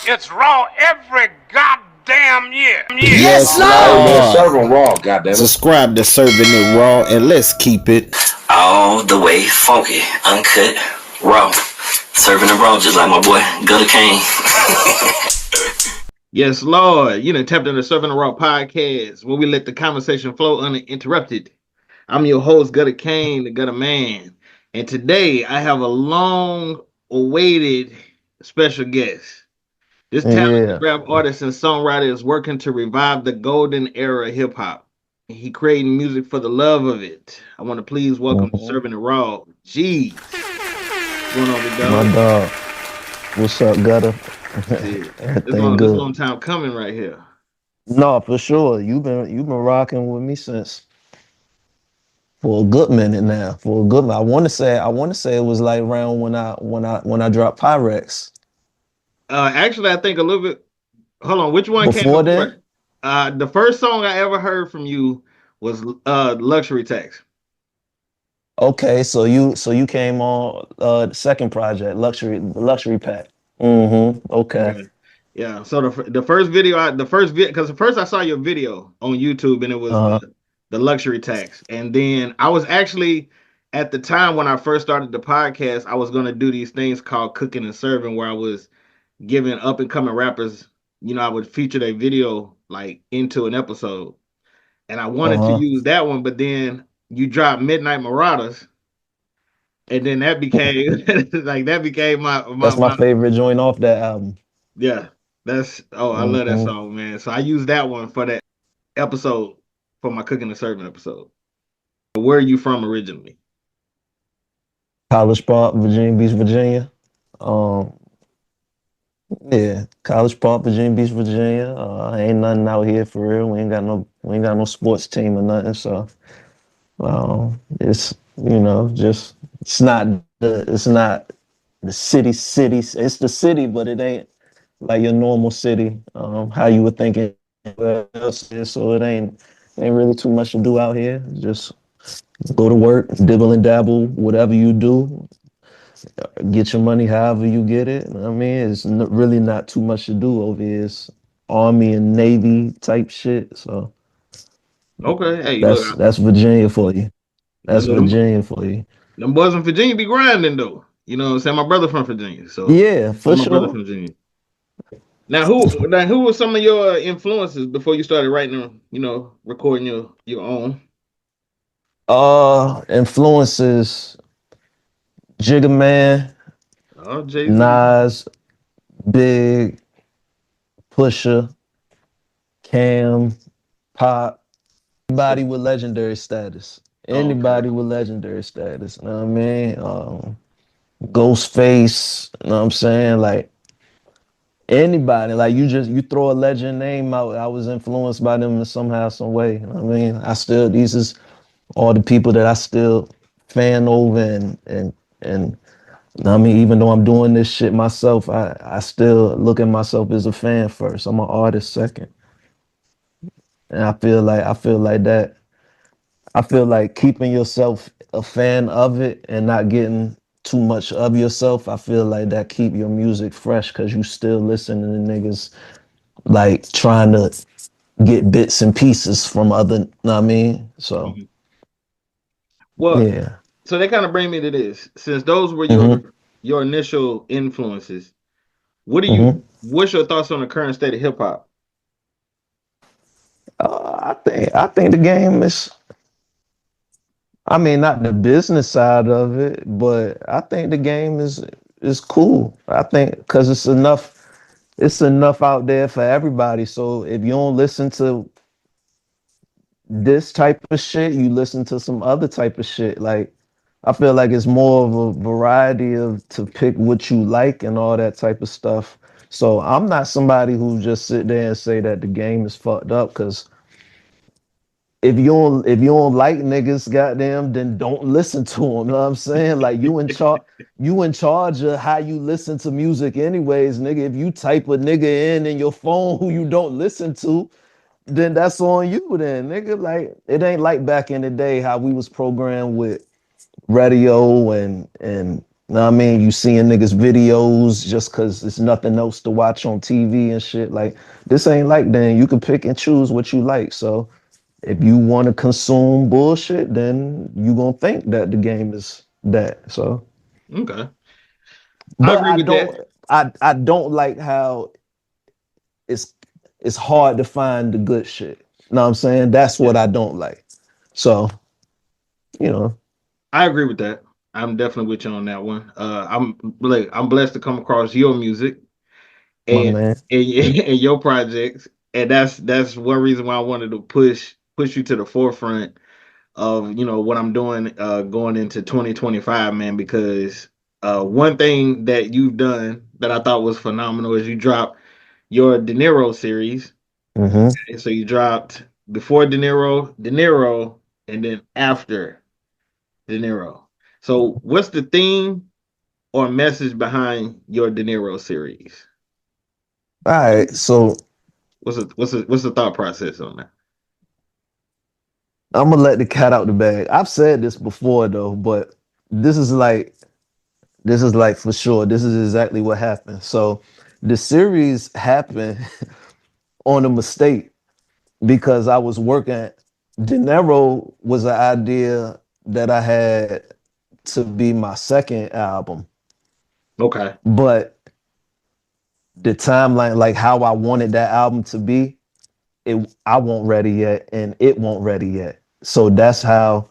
It's raw every goddamn year. Yes, Hey man, Lord. serve 'em raw, goddammit. Subscribe to Serving It Raw and let's keep it all the way funky, uncut, raw. Serving it raw just like my boy Gutter Kane. Yes, Lord. You done tapped into Serving the Raw podcast where we let the conversation flow uninterrupted. I'm your host, Gutter Kane, the Gutter Man. And today I have a long awaited special guest. This talented Yeah. rap artist and songwriter is working to revive the golden era of hip hop. He creating music for the love of it. I want to please welcome to Mhm. Serving the Raw, JayZ. What's going on, big My dog? dog. What's up, Gutter? Shit. Everything This good. long time coming right here. No, for sure. You've been rocking with me since for a good minute now. For a good minute. I want to say it was like around when I dropped Pyrex. Actually, I think a little bit. Hold on, which one came Before then? before? The first song I ever heard from you was "Luxury Tax." Okay, so you came on the second project, Luxury Pack. Mm-hmm. Okay. Okay, yeah. So the first video, because the first I saw your video on YouTube, and it was Uh-huh. the Luxury Tax, and then I was actually at the time when I first started the podcast, I was gonna do these things called cooking and serving, where I was giving up and coming rappers, I would feature their video like into an episode. And I wanted to Uh-huh. use that one, but then you dropped Midnight Marauders, and then that became like that became That's my favorite joint off that album. yeah. I love that Mm-hmm. song, man. So I used that one for that episode for my cooking and serving episode. Where are you from originally? College Park, Virginia Beach, Virginia. Um, Yeah, College Park, Virginia Beach, Virginia. Ain't nothing out here for real. We ain't got no sports team or nothing. So it's just it's not the city. It's the city, but it ain't like your normal city. How you would think it else is. So it ain't really too much to do out here. Just go to work, dibble and dabble, whatever you do. Get your money however you get it. I mean, it's really not too much to do over here. It's Army and Navy type shit. So Okay, hey, that's look, that's Virginia for you. That's them, Virginia for you. them boys in Virginia be grinding though. You know what I'm saying? My brother from Virginia, so Yeah, all for my brothers sure. from Virginia. Now who were some of your influences before you started writing, recording your own? Influences Jigga Man, Oh, JayZ. Nas, Big, Pusha, Cam, Pop, So, anybody with legendary status. oh, okay. Anybody with legendary status. You know what I mean? Ghostface, you know what I'm saying? Like anybody, like you throw a legend name out. I was influenced by them in somehow, some way. You know what I mean, these is all the people that I still fan over and you know what I mean, even though I'm doing this shit myself, I still look at myself as a fan first. I'm an artist second, and I feel like keeping yourself a fan of it and not getting too much of yourself. I feel like that keep your music fresh because you still listening to niggas like trying to get bits and pieces from other, know what I mean? So Mhm. Well, yeah. so they kind of bring me to this. Since those were Mm-hmm. your initial influences, what do you Mm-hmm. what's your thoughts on the current state of hip hop? I think the game is. I mean, not the business side of it, but I think the game is cool. I think because it's enough out there for everybody. So if you don't listen to this type of shit, you listen to some other type of shit. Like I feel like it's more of a variety of to pick what you like and all that type of stuff. So I'm not somebody who just sit there and say that the game is fucked up because if you don't like niggas, goddamn, then don't listen to them. You know what I'm saying? Like you in charge of how you listen to music anyways, nigga. If you type a nigga in your phone who you don't listen to, then that's on you then, nigga. Like it ain't like back in the day how we was programmed with radio and Know what I mean? You seeing niggas videos just cause there's nothing else to watch on TV and shit. Like, this ain't like then. You can pick and choose what you like. So if you want to consume bullshit, then you gonna think that the game is that. So Okay. I but agree I with don't that. I don't like how it's it's hard to find the good shit. Know what I'm saying? That's what Yeah. I don't like. So, you know, I agree with that. I'm definitely with you on that one. I'm blessed to come across your music my and man. and your projects, and that's one reason why I wanted to push you to the forefront of what I'm doing going into 2025, man. Because one thing that you've done that I thought was phenomenal is you dropped your Deniro series. Mm-hmm. And so you dropped before Deniro, and then after Deniro. So what's the theme or message behind your Deniro series? All right. So What's the thought process on that? I'm gonna let the cat out the bag. I've said this before though, but this is like this is like for sure. This is exactly what happened. So the series happened on a mistake because I was working. Dinero was an idea that I had to be my second album, Okay. but the timeline, like how I wanted that album to be, I won't ready yet, and it won't ready yet. So that's how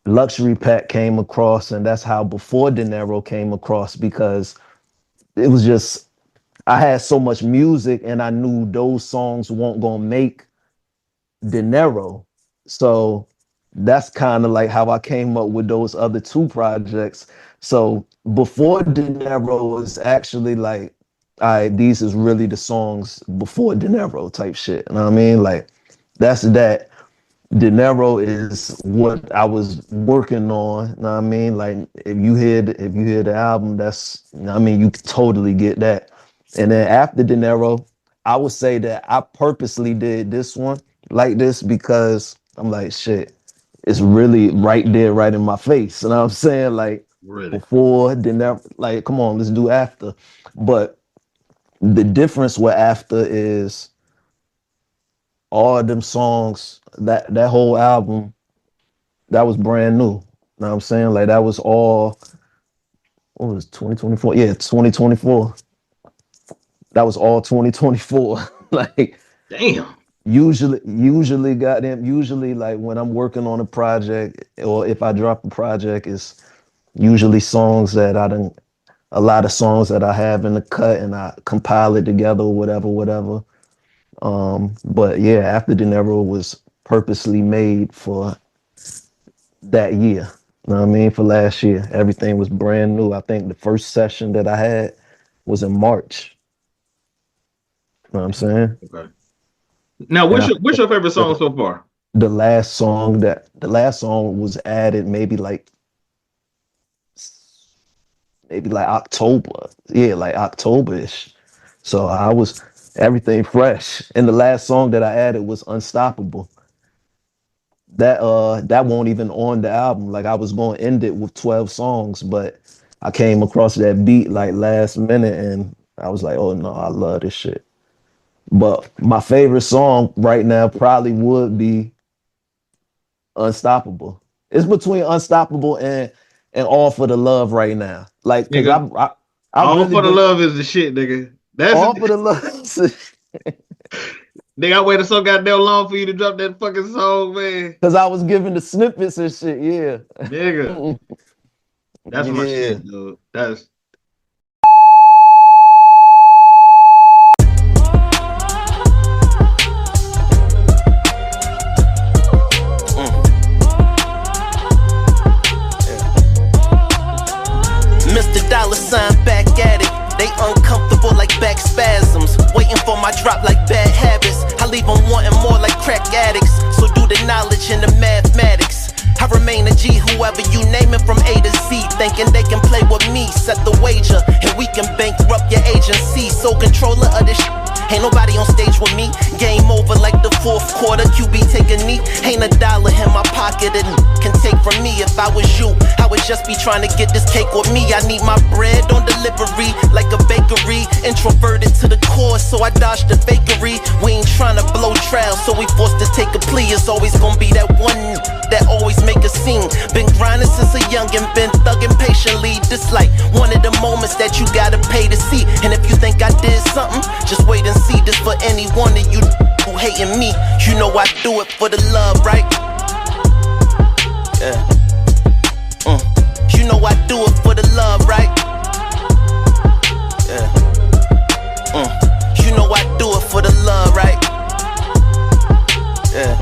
Luxury Pack came across, and that's how Before Dinero came across, because it was just I had so much music and I knew those songs weren't gonna make Dinero. So that's kind of like how I came up with those other two projects. So Before Dinero is actually like, all right, these is really the songs before Dinero type shit. You know what I mean? Like that's that. Deniro is what I was working on. You know what I mean? Like if you hear the album, that's, you know what I mean, you totally get that. And then after Deniro, I would say that I purposely did this one like this because I'm like, shit, it's really right there, right in my face. You know what I'm saying? Like Really? before Deniro, like, come on, let's do after. But the difference with after is all of them songs, that whole album, that was brand new. You know what I'm saying? Like that was all, what was 2024? Yeah, 2024. That was all 2024. Like Damn. usually like when I'm working on a project or if I drop a project, it's usually songs that a lot of songs that I have in the cut and I compile it together or whatever. But yeah, After Dinero was purposely made for that year. You know what I mean? For last year. Everything was brand new. I think the first session that I had was in March. You know what I'm saying? Okay. Now, And what's your favorite song so far? the last song was added maybe like October. Yeah, like October-ish. So I was everything fresh. And the last song that I added was Unstoppable. That won't even on the album. Like I was going to end it with 12 songs, but I came across that beat like last minute and I was like, oh no, I love this shit. But my favorite song right now probably would be Unstoppable. It's between Unstoppable and All for the Love right now. Like, cause Nigga, I All really for the been Love is the shit, nigga. All for the Love. Nigga, I waited so goddamn long for you to drop that fucking song, man. Cause I was giving the snippets and shit, yeah. Nigga, that's my Yeah. shit, dude. That's Mr. Dollar Sign back at it. They uncomfortable like back spasms. Waiting for my drop like bad habits. I leave them wanting more like crack addicts. So do the knowledge and the mathematics. I remain a G, whoever you name it from A to Z. Thinking they can play with me, set the wager, and we can bankrupt your agency. So controller of this shit. Ain't nobody on stage with me. Game over like the fourth quarter. QB take a knee. Ain't a dollar in my pocket that can take from me. If I was you, I would just be trying to get this cake with me. I need my bread on delivery like a bakery. Introverted to the core, so I dodged the fakery. We ain't trying to blow trails, so we forced to take a plea. It's always gonna be that one that always make a scene. Been grinding since a youngin', been thugging patiently. This like one of the moments that you gotta pay to see. And if you think I did something, just wait and see. This for any one of you who hating me. You know I do it for the love, right? Yeah. You know I do it for the love, right? Yeah. You know I do it for the love, right? Yeah.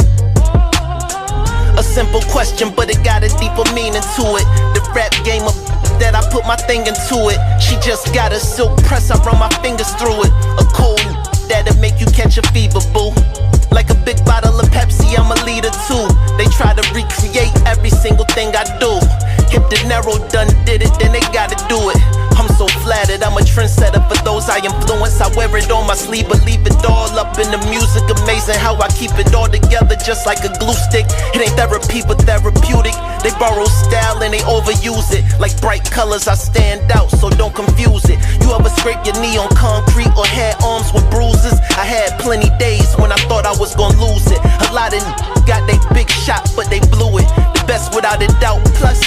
A simple question, but it got a deeper meaning to it. The rap game of that I put my thing into it. She just got a silk press, I run my fingers through it. A cold that'll make you catch a fever, boo. Like a big bottle of Pepsi, I'm a leader too. They try to recreate every single thing I do. If Deniro done did it, then they gotta do it. I'm so flattered, I'm a trendsetter for those I influence. I wear it on my sleeve, but leave it all up in the music. Amazing how I keep it all together just like a glue stick. It ain't therapy, but therapeutic. They borrow style and they overuse it. Like bright colors, I stand out, so don't confuse it. You ever scrape your knee on concrete or had arms with bruises? I had plenty days when I thought I was gonna lose it. A lot of got they big shot, but they blew it. The best without a doubt, plus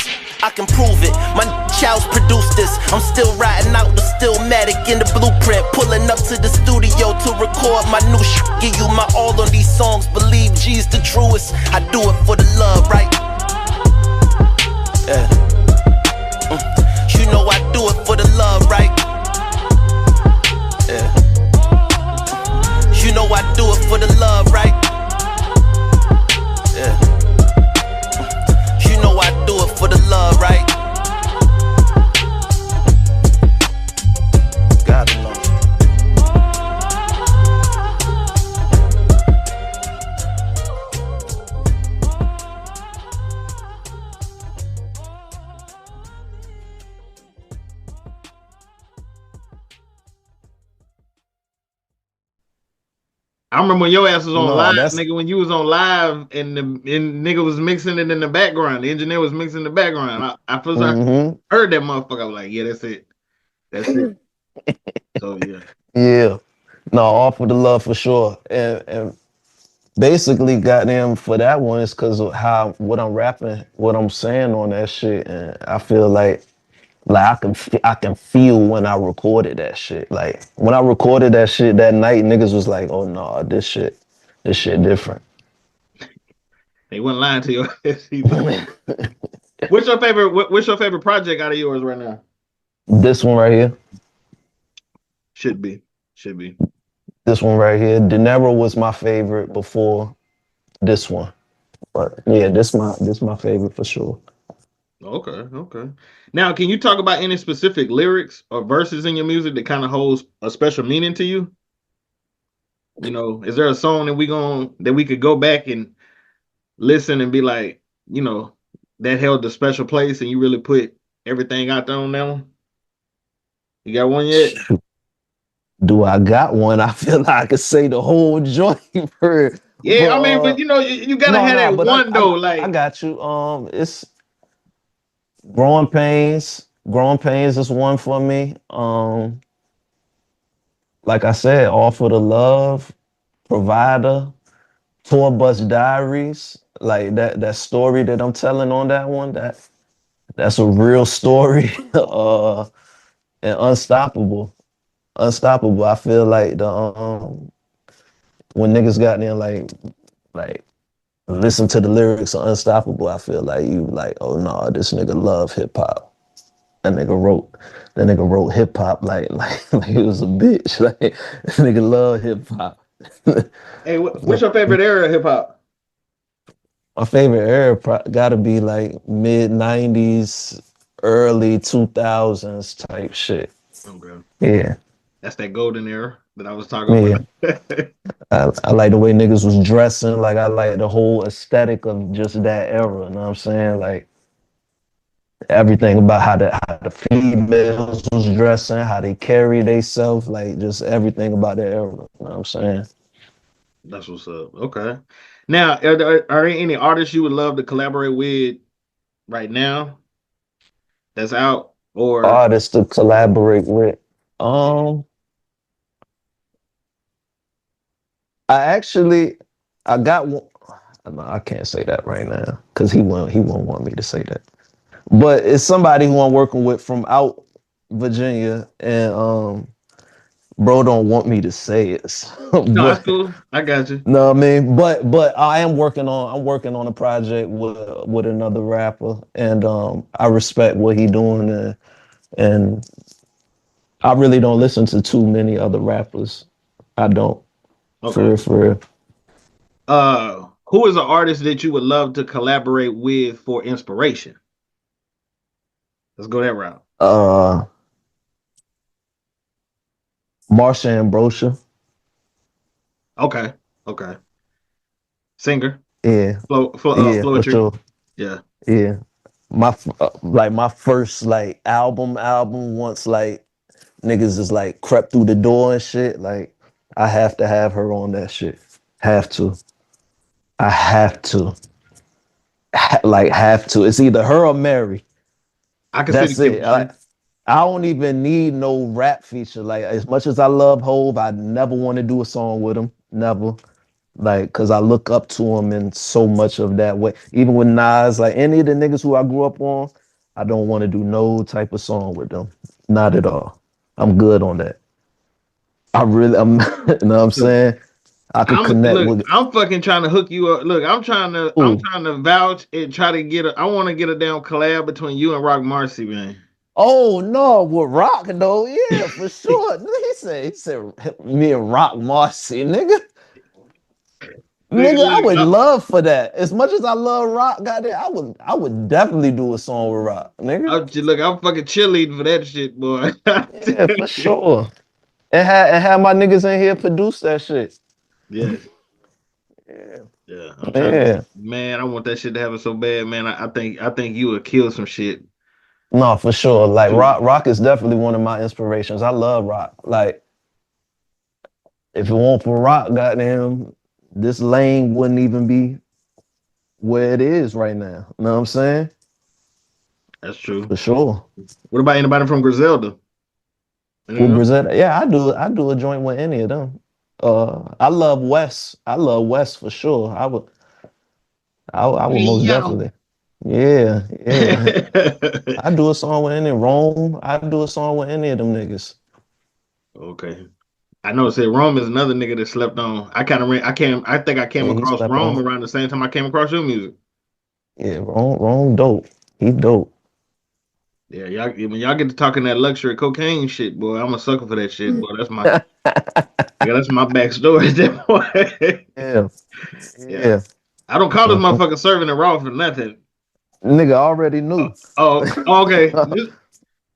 I can prove it. My child's produced this. I'm still riding out the Stillmatic in the blueprint. Pulling up to the studio to record my new shit. Give you my all on these songs. Believe G's the truest. I do it for the love, right? Yeah. You know I do it for the love, right? Yeah. You know I do it for the love, right? Yeah. You know I do it for the love, right? Gotta know. I remember when your ass was on No, live, that's- nigga. When you was on live and nigga was mixing it in the background, the engineer was mixing the background. I first I heard that motherfucker. I was like, yeah, that's it, that's it. So yeah, Yeah. No, all for the love for sure. And basically goddamn for that one is because of what I'm rapping, what I'm saying on that shit. And I feel like I can feel when I recorded that shit. Like when I recorded that shit that night, niggas was like, oh no, this shit different. they wasn't lying to your ass either. What's your favorite? What's your favorite project out of yours right now? This one right here. Should be. This one right here. Deniro was my favorite before this one. But yeah, this my favorite for sure. Okay. Now, can you talk about any specific lyrics or verses in your music that kind of holds a special meaning to you? You know, is there a song that we could go back and listen and be like, you know, that held a special place and you really put everything out there on that one? You got one yet? Do I got one? I feel like I could say the whole joint for. Yeah, but, I mean, but you know, you gotta have that but one though. Like I got you. It's Growing Pains. Growing Pains is one for me. Like I said, All for the Love, Provider, Tour Bus Diaries. Like that story that I'm telling on that one. That's a real story. And Unstoppable. I feel like the when niggas got there like listen to the lyrics of Unstoppable, I feel like you like, oh no, this nigga love hip hop. That nigga wrote hip hop like he was a bitch. Like that nigga love hip hop. hey, what's your favorite era of hip hop? My favorite era gotta be like mid 90s, early 2000s type shit. Okay. Yeah. That's that golden era that I was talking about. I like the way niggas was dressing. Like I like the whole aesthetic of just that era. You know what I'm saying? Like everything about how the females was dressing, how they carry themselves, like just everything about that era. You know what I'm saying? That's what's up. Okay. Now, are there any artists you would love to collaborate with right now that's out? Or Artists to collaborate with. Um, I actually I got one. No, I can't say that right now because he won't want me to say that. But it's somebody who I'm working with from out Virginia, and bro don't want me to say it. no, that's But cool. I got you. no, I mean, but I'm working on a project with another rapper, and I respect what he doing, and I really don't listen to too many other rappers. I don't, for Okay. real, for real. Who is an artist that you would love to collaborate with for inspiration? Let's go that route. Uh, Marsha Ambrosio. Okay. Okay. Singer. Yeah, yeah, for Poetry. sure. Yeah. Yeah, my first like album once like niggas is like crept through the door and shit. Like I have to have her on that shit. Have to. I have to. Have to. It's either her or Mary. I can see the That's it. chemistry. I don't even need no rap feature. Like as much as I love Hove, I never want to do a song with him. Never. Like, cause I look up to him in so much of that way. Even with Nas, like any of the niggas who I grew up on, I don't want to do no type of song with them. Not at all. I'm good on that. I'm you know what I'm Look, saying? I could connect with I'm fucking trying to hook you up. Look, I'm ooh. trying to vouch and try to I want to get a damn collab between you and Rock Marcy, man. Oh no, with Rock though, yeah, for sure. He said me and Rock Marcy, nigga. Nigga, Nigga, I would look, love for that. As much as I love Rock, goddamn, I would definitely do a song with Rock, nigga. I'm fucking cheerleading for that shit, boy. Yeah, for sure. And have my niggas in here produce that shit. Yes. Yeah. Yeah. I'm trying to Yeah. man, I want that shit to happen so bad, man. I think you would kill some shit. No, for sure. Like Too. Rock is definitely one of my inspirations. I love Rock. Like, if it weren't for Rock, goddamn, this lane wouldn't even be where it is right now. You know what I'm saying? That's true. For sure. What about anybody from Griselda? With Anyone else? Griselda, yeah, I do a joint with any of them. I love West. I love West for sure. I would Hey, most yo. definitely. Yeah, yeah. I do a song with any Rome. I do a song with any of them niggas. Okay. I know. Say Rome is another nigga that slept on. I think I came Yeah, he across slept Rome on. around the same time I came across your music. Yeah, Rome dope. He dope. Yeah, y'all. When y'all get to talking that luxury cocaine shit, boy, I'm a sucker for that shit, boy. That's my backstory. At that point. Yeah, Yeah, yeah. I don't call this Mhm. motherfucker serving it raw for nothing. Nigga already knew. Okay. I mean,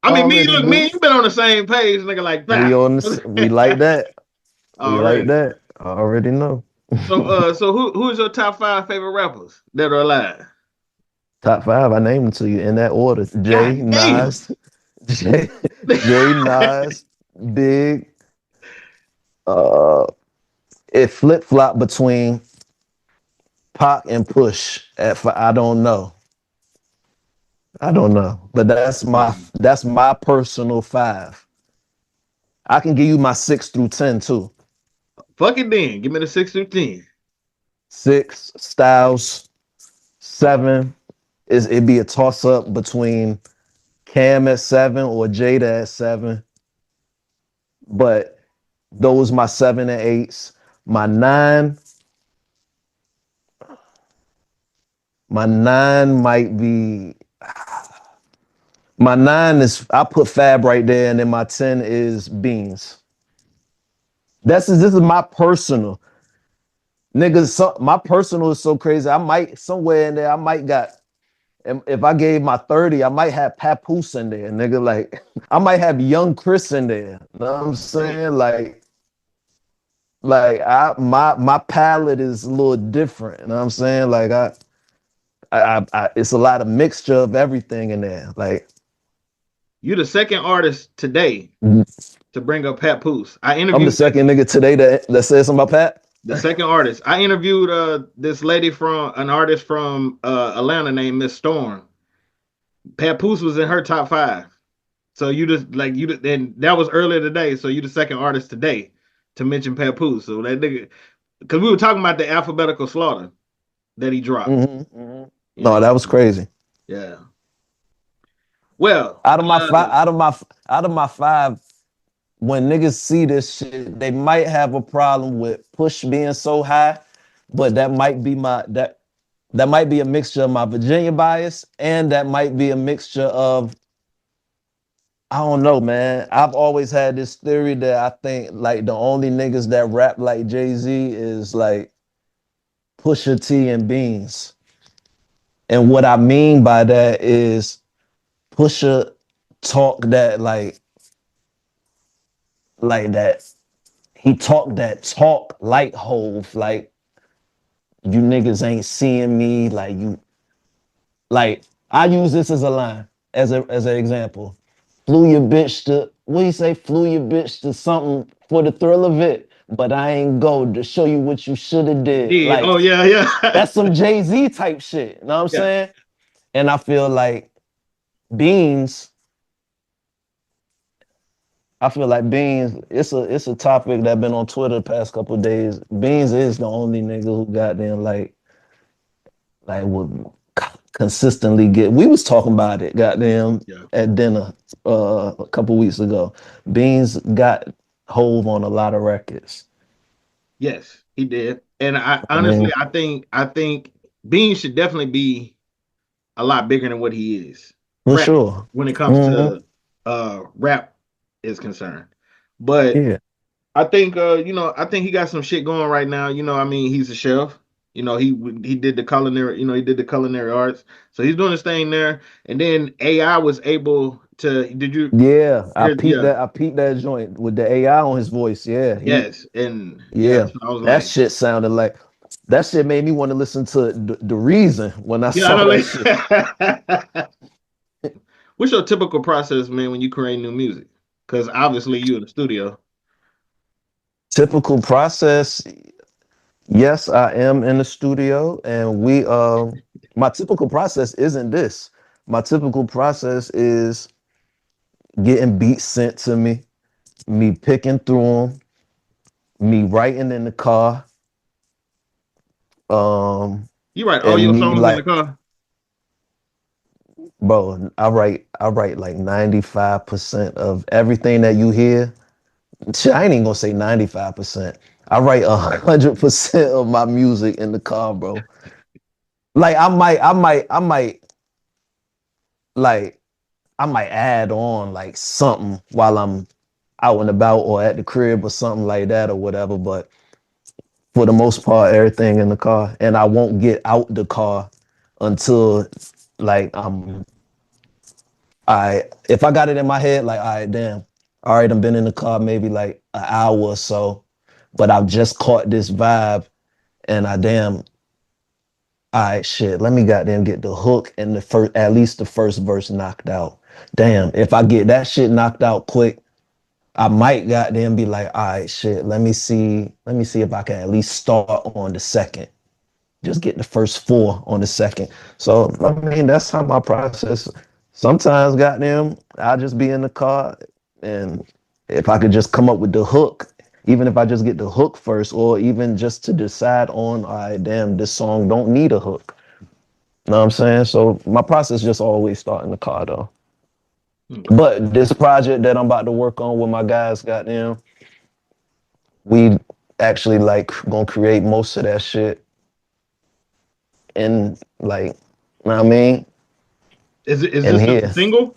Already me knew. and you been on the same page, nigga. Like We that. on this. We like that. We like Already. that. I already know. So who is your top five favorite rappers that are alive? Top five. I named them to you in that order. Jay, God damn. Nas, Jay, Nas, Big. Uh, it flip flop between Pac and Push. I don't know. I don't know. But that's my personal five. I can give you my 6 through 10 too. Fuck it then. Give me the 6 through 10. Six Styles, seven is it'd be a toss up between Cam at seven or Jada at seven. But those my seven and eights. My nine, my nine might be my nine is I put Fab right there, and then my 10 is Beans. This is my personal. Niggas, my personal is so crazy. I might somewhere in there, I might got if I gave my 30, I might have Papoose in there, nigga. Like I might have young Chris in there. You know what I'm saying? Like my palette is a little different. You know what I'm saying? Like it's a lot of mixture of everything in there. Like, you the second artist today to bring up Papoose. I I'm the interviewed second nigga today that said something about Pat. the second artist. I interviewed this lady an artist from Atlanta named Miss Storm. Papoose was in her top 5. So and that was earlier today. So you the second artist today to mention Papoose. So that nigga, because we were talking about the alphabetical slaughter that he dropped. No, that was crazy. Yeah. Well, out of my 5, when niggas see this shit, they might have a problem with Push being so high, but that might be that might be a mixture of my Virginia bias, and that might be a mixture of, I don't know, man. I've always had this theory that I think like the only niggas that rap like JayZ is like PushaT and Beans. And what I mean by that is Pusha talk that like that. He talk that talk like Hove, like you niggas ain't seeing me, like you, like I use this as a line, as an example. Flew your bitch to, what do you say? Flew your bitch to something for the thrill of it, but I ain't go to show you what you should have did. yeah. Like, Oh yeah. that's some JayZ type shit. You know what I'm saying? And I feel like Beans, it's a topic that been on Twitter the past couple of days. Beans is the only nigga who goddamn like would consistently get. We was talking about it, goddamn, at dinner a couple weeks ago. Beans got Hove on a lot of records. Yes, he did. And I honestly, I think Beans should definitely be a lot bigger than what he is. For sure. When it comes to rap is concerned. But yeah, I think I think he got some shit going right now. I mean, he's a chef. He did the culinary, he did the culinary arts. So he's doing his thing there. And then AI was able to, I peeped that joint with the AI on his voice. Yeah. Yes. And I was that shit sounded like, that shit made me want to listen to the Reason when I saw that shit. What's your typical process, man, when you create new music? Because obviously you in the studio. Typical process. Yes, I am in the studio, and my typical process isn't this. My typical process is getting beats sent to me picking through them, me writing in the car. You write all your songs in the car? Bro, I write like 95% of everything that you hear. Shit, I ain't even gonna say 95%. I write 100% of my music in the car, bro. Like I might add on like something while I'm out and about or at the crib or something like that or whatever. But for the most part, everything in the car, and I won't get out the car until like if I got it in my head, like, all right, I've been in the car maybe like an hour or so, but I've just caught this vibe, and all right, shit, let me goddamn get the hook and at least the first verse knocked out. Damn, if I get that shit knocked out quick, I might goddamn be like, all right, shit, let me see if I can at least start on the second. Just get the first 4 on the second. So, I mean, that's how my process. Sometimes, goddamn, I'll just be in the car, and if I could just come up with the hook, even if I just get the hook first, or even just to decide on, all right, damn, this song don't need a hook. You know what I'm saying? So my process just always start in the car, though. But this project that I'm about to work on with my guys, goddamn, we actually like gonna create most of that shit. And like, you know what I mean? Is this just a single?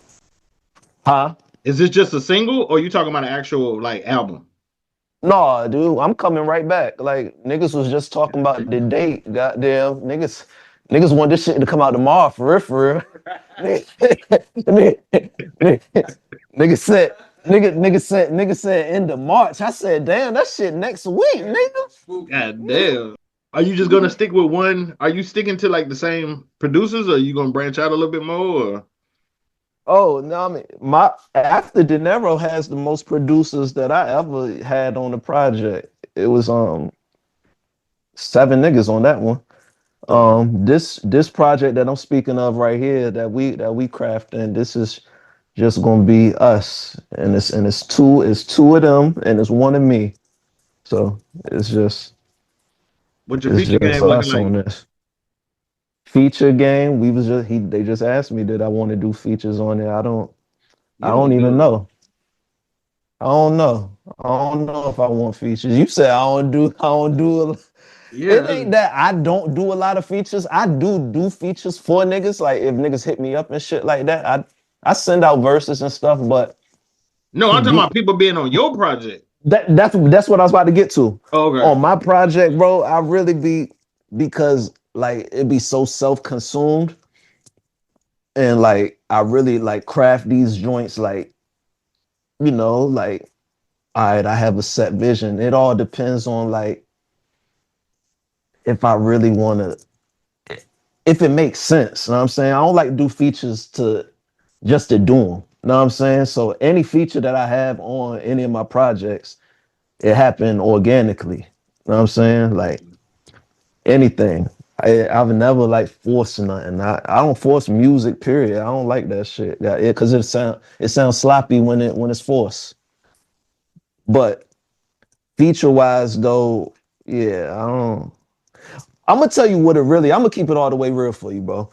Huh? Is this just a single, or you talking about an actual like album? No, dude, I'm coming right back. Like, niggas was just talking about the date. Goddamn, niggas want this shit to come out tomorrow, for real, for real. Nigga said end of March. I said, damn, that shit next week, nigga. God damn. Are you just gonna stick with one? Are you sticking to like the same producers, or are you gonna branch out a little bit more? Or? Oh no, I mean my after Deniro has the most producers that I ever had on the project. It was 7 niggas on that one. Okay. This project that I'm speaking of right here that we crafting, this is just gonna be us. And it's two of them and it's one of me. So it's just What your it's feature just game looking us like? on this. Feature game, we was just he they just asked me did I want to do features on it. I You don't don't even do know. I don't know. I don't know if I want features. You say I don't do. It Yeah. ain't that I don't do a lot of features. I do features for niggas. Like if niggas hit me up and shit like that, I send out verses and stuff. But No, to I'm talking get about people being on your project. that's what I was about to get to. Oh, okay. On my project, bro, I really be because like it be so self-consumed and like I really like craft these joints like like all right, I have a set vision. It all depends on like if I really want to, if it makes sense. You know what I'm saying? I don't like to do features to just to do them. You know what I'm saying? So any feature that I have on any of my projects, it happened organically. You know what I'm saying? Like anything. I've never like forced nothing. I don't force music. Period. I don't like that shit. Yeah, because it sounds sloppy when it's forced. But feature wise though, yeah, I don't. I'm gonna tell you what it really. I'm gonna keep it all the way real for you, bro.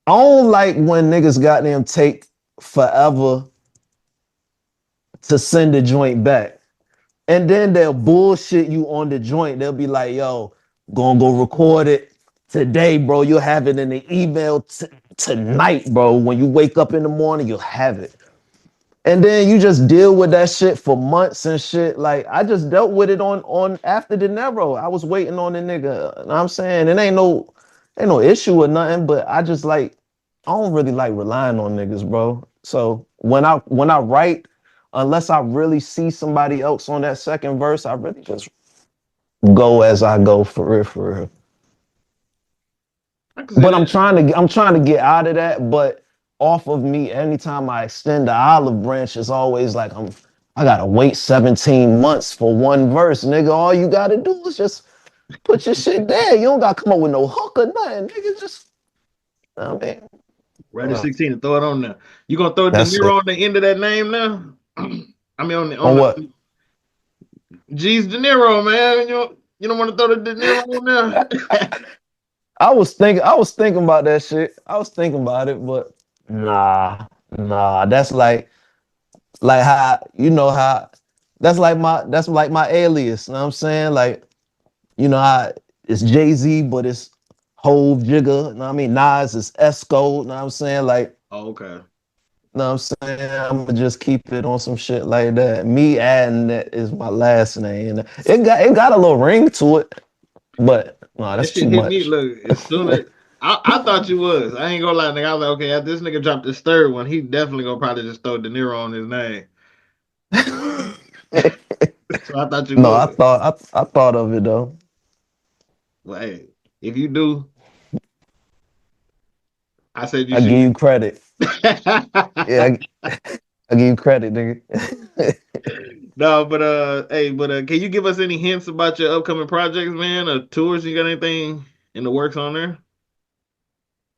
I don't like when niggas goddamn take forever to send the joint back. And then they'll bullshit you on the joint. They'll be like, yo, gonna go record it today, bro. You'll have it in the email tonight, bro. When you wake up in the morning, you'll have it. And then you just deal with that shit for months and shit. Like I just dealt with it on after the Nero. I was waiting on the nigga. You know what I'm saying? It ain't no issue or nothing, but I just like I don't really like relying on niggas, bro. So when I write, unless I really see somebody else on that second verse, I really just go as I go for real, for real. I can see But that. I'm trying to get out of that. But off of me, anytime I extend the olive branch, it's always like I gotta wait 17 months for one verse, nigga. All you gotta do is just put your shit there. You don't gotta come up with no hook or nothing, nigga. Just I mean, Write a 16 and throw it on there. You gonna throw that's Deniro it. on the end of that name now? I mean on On what? the G's Deniro, man. You don't want to throw the Deniro on there? I was thinking about that shit. I was thinking about it, but nah. That's like how how that's like my alias. You know what I'm saying? Like, how it's JayZ, but it's Hove Jigga. You know what I mean? Nas is Esco. You know what I'm saying? Like, Oh, okay. you know what I'm saying? I'm gonna just keep it on some shit like that. Me adding that is my last name. It got a little ring to it, but no, That that's too shit hit me. much. Look, as soon as I thought you was. I ain't gonna lie, nigga. I was like, okay, after this nigga dropped this third one, he definitely gonna probably just throw De Niro on his name. So I thought you No, I would. thought I thought of it though. Well, hey, if you do, I said you I give should. you credit. Yeah, I give you credit, nigga. No, but hey, but can you give us any hints about your upcoming projects, man, or tours? You got anything in the works on there?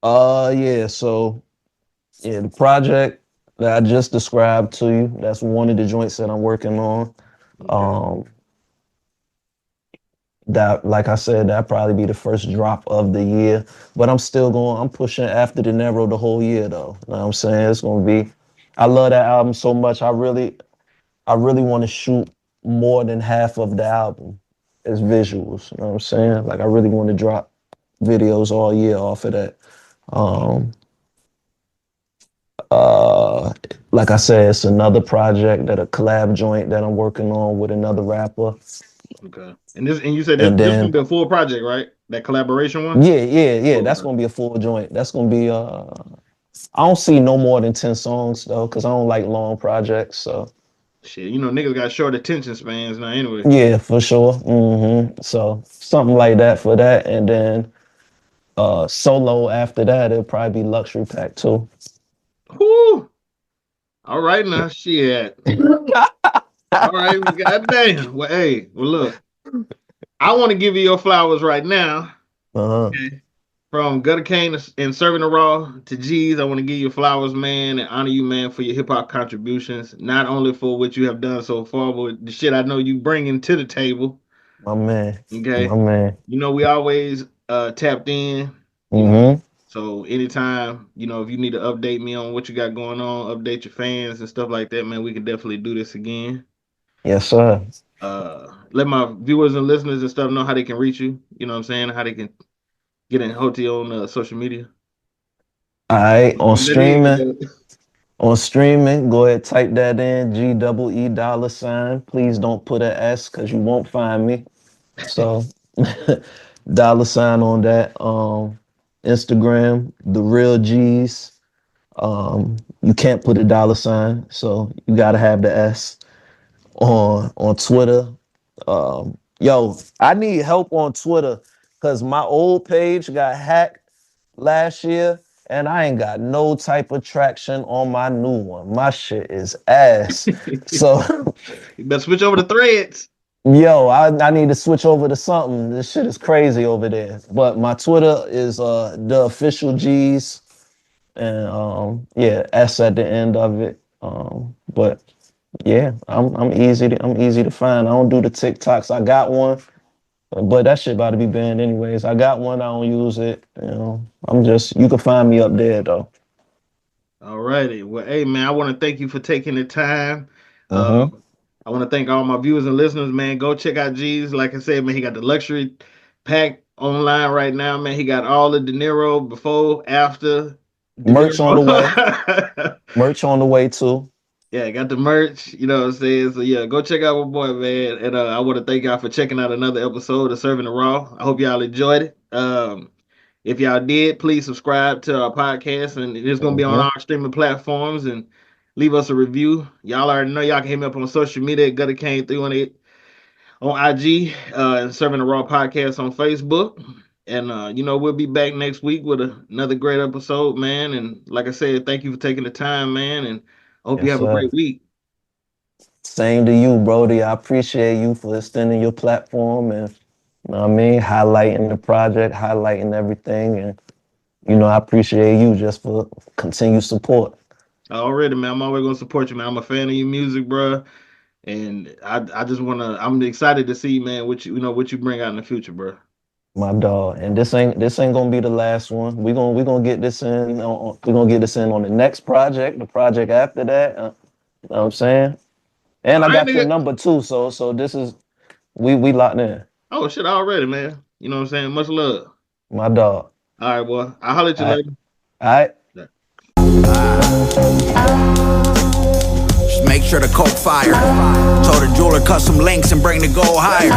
Yeah. So yeah, the project that I just described to you, that's one of the joints that I'm working on. Okay. Um, that like I said, that probably be the first drop of the year. But I'm pushing after the Nero the whole year though. You know what I'm saying? It's gonna be I love that album so much. I really want to shoot more than half of the album as visuals. You know what I'm saying? Like I really want to drop videos all year off of that. Um, uh, like I said, it's another project that a collab joint that I'm working on with another rapper. Okay. And you said And this gonna then be a full project, right? That collaboration one? yeah, Oh, that's okay. gonna be a full joint. That's gonna be I don't see no more than 10 songs though, because I don't like long projects. So Shit, niggas got short attention spans now anyway. Yeah, for sure. So something like that for that, and then solo after that, it'll probably be luxury pack too. Whoo! All right now, shit. All right, well, goddamn. Well, hey, well, look, I want to give you your flowers right now. Okay. From Gutter Kane and Serving the Raw to JayZ, I want to give you flowers, man, and honor you, man, for your hip hop contributions. Not only for what you have done so far, but the shit I know you bringing to the table. My man. Okay. My man. We always tapped in. So anytime, if you need to update me on what you got going on, update your fans and stuff like that, man, we can definitely do this again. Yes, sir. Let my viewers and listeners and stuff know how they can reach you. You know what I'm saying? How they can get in hold to you on social media. All right, on streaming, go ahead, type that in, $GEE$. Please don't put an S because you won't find me. So $sign on that. Instagram, the real G's. You can't put a $sign, so you gotta have the S. On Twitter. Yo, I need help on Twitter because my old page got hacked last year and I ain't got no type of traction on my new one. My shit is ass. So you better switch over to Threads. Yo, I need to switch over to something. This shit is crazy over there. But my Twitter is the official G's, and yeah, S at the end of it. But yeah, I'm easy to find. I don't do the TikToks. I got one, but that shit about to be banned anyways. I got one. I don't use it. You can find me up there though. All righty. Well, hey man, I want to thank you for taking the time. I want to thank all my viewers and listeners, man. Go check out JayZ. Like I said, man, he got the luxury pack online right now, man. He got all the Deniro before, after. Merch on the way. Merch on the way too. Yeah, got the merch, you know what I'm saying? So yeah, go check out my boy, man. And I want to thank y'all for checking out another episode of Serving the Raw. I hope y'all enjoyed it. If y'all did, please subscribe to our podcast, and it's gonna be on our streaming platforms, and leave us a review. Y'all already know y'all can hit me up on social media at Gutter Kane 318 on IG, and Serving the Raw Podcast on Facebook. And we'll be back next week with another great episode, man. And like I said, thank you for taking the time, man. And I hope you have a great week. Same to you, Brody. I appreciate you for extending your platform and, highlighting the project, highlighting everything. And, I appreciate you just for continued support. Already, man. I'm always going to support you, man. I'm a fan of your music, bro. And I just want to, I'm excited to see, man, what you bring out in the future, bro. My dog, and this ain't gonna be the last one. We're gonna get this in. We're gonna get this in on the next project, the project after that. You know what I'm saying? And I got your number too. So this is we locked in. Oh shit, already, man. You know what I'm saying? Much love. My dog. All right, boy. I'll holler at you later. All right. Just make sure the coke fire. Told the jeweler cut some links and bring the gold higher.